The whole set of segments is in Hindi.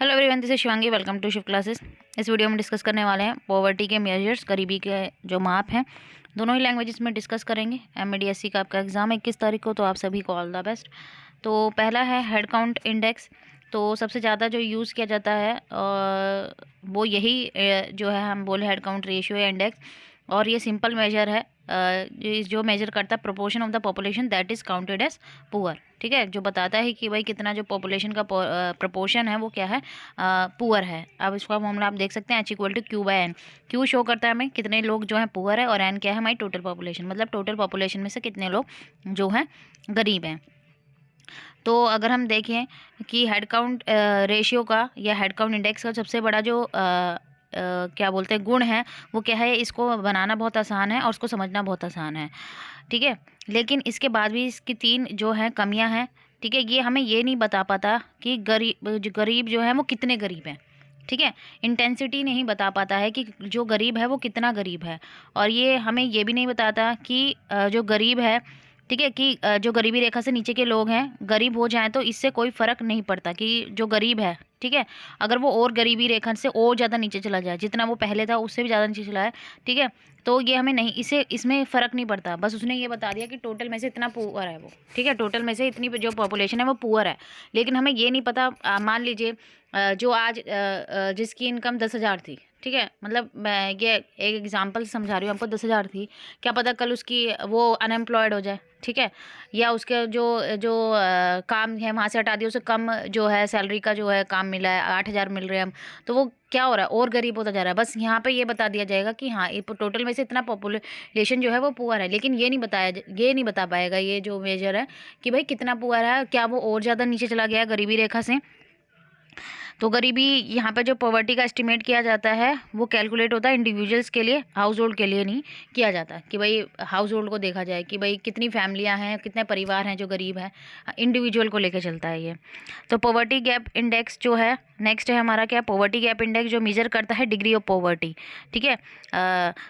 Hello everyone, this is Shivangi. Welcome to shift classes. इस वीडियो में डिस्कस करने वाले हैं पॉवर्टी के मेजर्स, गरीबी के जो माप हैं। दोनों ही लैंग्वेजेस में डिस्कस करेंगे। एमएडीएससी का आपका एग्जाम है 21 तारीख को, तो आप सभी को ऑल द बेस्ट। तो पहला है हेड काउंट इंडेक्स। तो सबसे ज़्यादा जो यूज़ किया जाता है वो यही जो है हम बोले हेड काउंट रेशियो या इंडेक्स। और ये सिंपल मेजर है जो मेजर करता है proportion of the population that is counted as poor. ठीक है, जो बताता है कि भाई कितना जो पॉपुलेशन का प्रोपोर्शन है वो क्या है, पुअर है। अब इसका फॉर्मूला आप देख सकते हैं, H equal to Q by N. Q show करता है हमें कितने लोग जो हैं पुअर है, और एन क्या है हमारी टोटल पॉपुलेशन, मतलब टोटल पॉपुलेशन में से कितने लोग जो हैं गरीब हैं। तो अगर हम देखें कि हेड काउंट रेशियो का या हेड काउंट इंडेक्स का सबसे बड़ा जो क्या बोलते हैं गुण है, वो क्या है, इसको बनाना बहुत आसान है और उसको समझना बहुत आसान है। ठीक है, लेकिन इसके बाद भी इसकी तीन जो है कमियां हैं। ठीक है, ये हमें ये नहीं बता पाता कि गरीब जो है वो कितने गरीब हैं। ठीक है, इंटेंसिटी नहीं बता पाता है कि जो गरीब है वो कितना गरीब है। और ये हमें ये भी नहीं बताता कि जो गरीब है, ठीक है, कि जो गरीबी रेखा से नीचे के लोग हैं गरीब हो जाएं तो इससे कोई फ़र्क नहीं पड़ता कि जो गरीब है, ठीक है, अगर वो और गरीबी रेखा से और ज़्यादा नीचे चला जाए, जितना वो पहले था उससे भी ज़्यादा नीचे चला है, ठीक है, तो ये हमें नहीं, इसे इसमें फ़र्क नहीं पड़ता। बस उसने ये बता दिया कि टोटल में से इतना पुअर है वो। ठीक है, टोटल में से इतनी जो पॉपुलेशन है वो पुअर है। लेकिन हमें ये नहीं पता, मान लीजिए जो आज जिसकी इनकम 10,000 थी, ठीक है, मतलब मैं ये एक एग्जांपल समझा रही हूँ आपको, 10,000 थी, क्या पता कल उसकी वो अनएम्प्लॉयड हो जाए, ठीक है, या उसके जो जो काम है वहाँ से हटा दिया, उसे कम जो है सैलरी का जो है काम मिला है, 8,000 मिल रहे हैं हम, तो वो क्या हो रहा है, और गरीब होता जा रहा है। बस यहाँ पे ये बता दिया जाएगा कि हाँ ये टोटल में से इतना पॉपुलेशन जो है वो पुअर है, लेकिन ये नहीं बता पाएगा ये जो मेजर है कि भाई कितना पुअर है, क्या वो और ज़्यादा नीचे चला गया है गरीबी रेखा से। तो गरीबी यहाँ पे जो पॉवर्टी का एस्टिमेट किया जाता है वो कैलकुलेट होता है इंडिविजुअल्स के लिए, हाउस होल्ड के लिए नहीं किया जाता कि भाई हाउस होल्ड को देखा जाए कि भाई कितनी फैमिलियाँ हैं, कितने परिवार हैं जो गरीब हैं, इंडिविजुअल को लेकर चलता है ये। तो पॉवर्टी गैप इंडेक्स जो है नेक्स्ट है हमारा, क्या, पॉवर्टी गैप इंडेक्स जो मेजर करता है डिग्री ऑफ पॉवर्टी। ठीक है,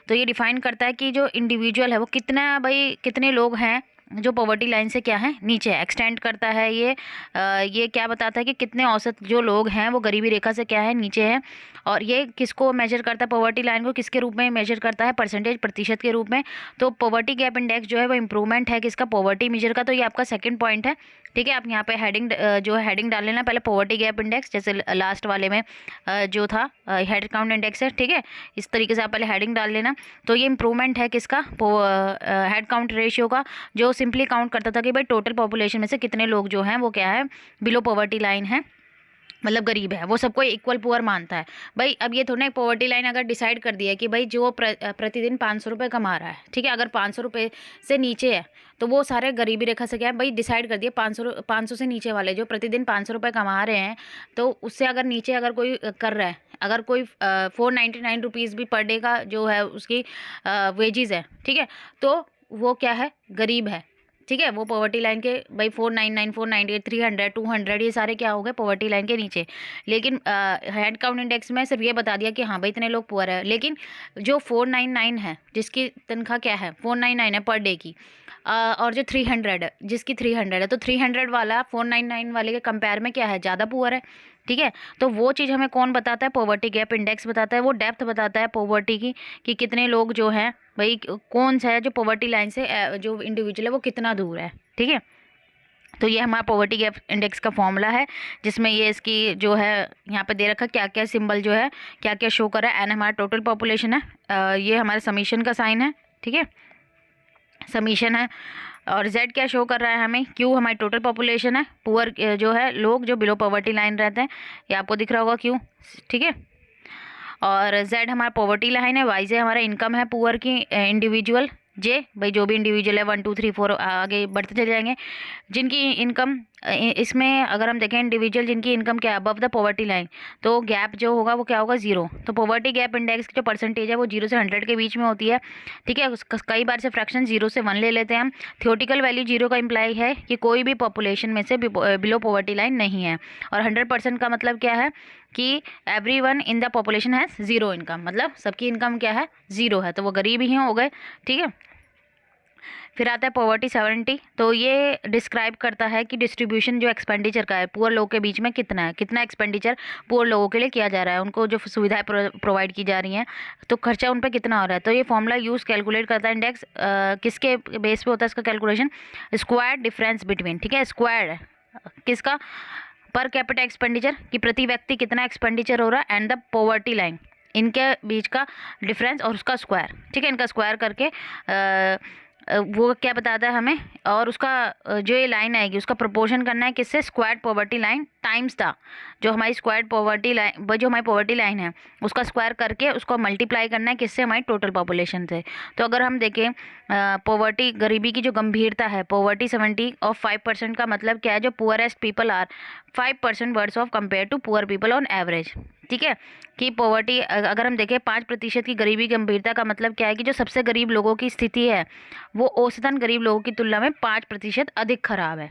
तो ये डिफाइन करता है कि जो इंडिविजुअल है वो कितना, भाई कितने लोग हैं जो पॉवर्टी लाइन से क्या है नीचे है। एक्सटेंड करता है ये क्या बताता है कि कितने औसत जो लोग हैं वो गरीबी रेखा से क्या है नीचे है। और ये किसको मेजर करता है, पॉवर्टी लाइन को किसके रूप में मेजर करता है, परसेंटेज, प्रतिशत के रूप में। तो पॉवर्टी गैप इंडेक्स जो है वो इंप्रूवमेंट है किसका, पॉवर्टी मेजर का। तो ये आपका सेकंड पॉइंट है। ठीक है, आप यहाँ पे हेडिंग जो है हेडिंग डाल लेना, पहले पॉवर्टी गैप इंडेक्स, जैसे लास्ट वाले में जो था हेड काउंट इंडेक्स है। ठीक है, इस तरीके से आप पहले हेडिंग डाल लेना। तो ये इंप्रूवमेंट है किसका, हेड काउंट रेशियो का, जो सिंपली काउंट करता था कि भाई टोटल पॉपुलेशन में से कितने लोग जो हैं वो क्या है, बिलो पॉवर्टी लाइन है, मतलब गरीब है, वो सबको इक्वल पुअर मानता है। भाई अब ये थोड़ा पॉवर्टी लाइन अगर डिसाइड कर दिया कि भाई जो प्रतिदिन 500 रुपये कमा रहा है, ठीक है, अगर 500 रुपये से नीचे है तो वो सारे गरीबी रेखा से क्या है, भाई डिसाइड कर दिया 500 से नीचे वाले जो प्रतिदिन 500 रुपये कमा रहे हैं, तो उससे अगर नीचे अगर कोई कर रहा है, अगर कोई 499 रुपीज़ भी पर डे का जो है उसकी वेजेस है, ठीक है, तो वो क्या है, गरीब है। ठीक है, वो पॉवर्टी लाइन के, भाई 499, 498, 300, 200, ये सारे क्या हो गए, पॉवर्टी लाइन के नीचे। लेकिन हेड काउंट इंडेक्स में सिर्फ ये बता दिया कि हाँ भाई इतने लोग पुअर है। लेकिन जो 499 है, जिसकी तनख्वाह क्या है 499 है पर डे की, और जो 300 है, जिसकी 300 है, तो 300 वाला 499 वाले के कंपेयर में क्या है, ज़्यादा पुअर है। ठीक है, तो वो चीज़ हमें कौन बताता है, पॉवर्टी गैप इंडेक्स बताता है, वो डेप्थ बताता है पॉवर्टी की, कि कितने लोग जो हैं, भाई कौन सा है जो पॉवर्टी लाइन से जो इंडिविजुअल है वो कितना दूर है। ठीक है, तो ये हमारा पॉवर्टी गैप इंडेक्स का फॉर्मूला है, जिसमें ये इसकी जो है यहाँ पे दे रखा क्या क्या सिंबल जो है क्या क्या शो कर रहा है। एन हमारा टोटल पॉपुलेशन है, ये हमारे समीशन का साइन है, ठीक है, समीशन है। और जेड क्या शो कर रहा है हमें, क्यू हमारी टोटल पॉपुलेशन है, पुअर जो है लोग जो बिलो पॉवर्टी लाइन रहते हैं, ये आपको दिख रहा होगा क्यू, ठीक है। और जेड हमारा पॉवर्टी लाइन है, वाई से हमारा इनकम है पुअर की, इंडिविजुअल, जे भाई जो भी इंडिविजुअल है 1 2 3 4 आगे बढ़ते चले जाएंगे, जिनकी इनकम इसमें अगर हम देखें इंडिविजुअल जिनकी इनकम क्या है अबव द पॉवर्टी लाइन, तो गैप जो होगा वो क्या होगा, 0। तो पॉवर्टी गैप इंडेक्स की जो परसेंटेज है वो 0 से 100 के बीच में होती है। ठीक है, कई बार से फ्रैक्शन 0 से 1 ले लेते हैं हम। थियोटिकल वैल्यू 0 का इम्प्लाई है कि कोई भी पॉपुलेशन में से बिलो पॉवर्टी लाइन नहीं है। और 100% का मतलब क्या है कि everyone in the population has 0 income, मतलब सबकी इनकम क्या है, 0 है, तो वो गरीब ही हो गए। ठीक है, फिर आता है पॉवर्टी 70, तो ये डिस्क्राइब करता है कि डिस्ट्रीब्यूशन जो एक्सपेंडिचर का है पुअर लोगों के बीच में कितना है, कितना एक्सपेंडिचर पुअर लोगों के लिए किया जा रहा है, उनको जो सुविधाएं प्रोवाइड की जा रही हैं तो खर्चा उन पर कितना हो रहा है। तो ये फॉर्मूला यूज़ कैलकुलेट करता है इंडेक्स किसके बेस पे होता है इसका कैलकुलेशन, स्क्वायर डिफरेंस बिटवीन, ठीक है, स्क्वायर किसका, पर कैपिटा एक्सपेंडिचर कि प्रति व्यक्ति कितना एक्सपेंडिचर हो रहा है, एंड द पॉवर्टी लाइन, इनके बीच का डिफरेंस और उसका स्क्वायर, ठीक है, इनका स्क्वायर करके वो क्या बताता है हमें, और उसका जो ये लाइन आएगी उसका प्रोपोर्शन करना है किससे, स्क्वायर्ड पॉवर्टी लाइन टाइम्स था जो हमारी स्क्वायर्ड पॉवर्टी लाइन, जो हमारी पॉवर्टी लाइन है उसका स्क्वायर करके उसको मल्टीप्लाई करना है किससे, हमारी टोटल पॉपुलेशन से। तो अगर हम देखें पॉवर्टी गरीबी की जो गंभीरता है, पॉवर्टी 70 और 5% का मतलब क्या है, जो poorest people are 5% worse off compare to poor people on average, ठीक है, कि पॉवर्टी अगर हम देखें 5% की गरीबी गंभीरता का मतलब क्या है कि जो सबसे गरीब लोगों की स्थिति है वो औसतन गरीब लोगों की तुलना में 5% अधिक खराब है,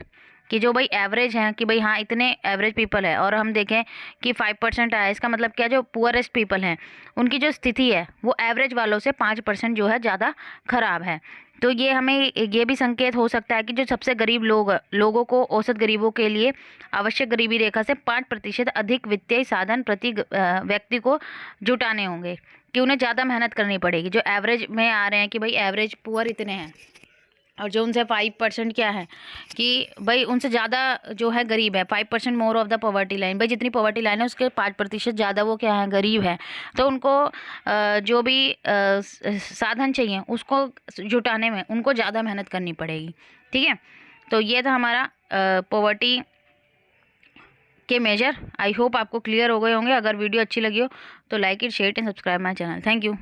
कि जो भाई एवरेज हैं कि भाई हाँ इतने एवरेज पीपल है, और हम देखें कि 5% आया, इसका मतलब क्या, जो पुअरेस्ट पीपल हैं उनकी जो स्थिति है वो एवरेज वालों से 5% जो है ज़्यादा खराब है। तो ये हमें ये भी संकेत हो सकता है कि जो सबसे गरीब लोगों को औसत गरीबों के लिए आवश्यक गरीबी रेखा से 5% अधिक वित्तीय साधन प्रति व्यक्ति को जुटाने होंगे, कि उन्हें ज़्यादा मेहनत करनी पड़ेगी। जो एवरेज में आ रहे हैं कि भाई एवरेज पुअर इतने हैं, और जो उनसे 5% क्या है कि भाई उनसे ज़्यादा जो है गरीब है, 5% more of the poverty line, भाई जितनी पॉवर्टी लाइन है उसके 5% ज़्यादा वो क्या है, गरीब है। तो उनको जो भी साधन चाहिए उसको जुटाने में उनको ज़्यादा मेहनत करनी पड़ेगी, ठीक है। तो ये था हमारा पॉवर्टी के मेजर। आई होप आपको क्लियर हो गए होंगे। अगर वीडियो अच्छी लगी हो तो like it, share and subscribe my channel. Thank you.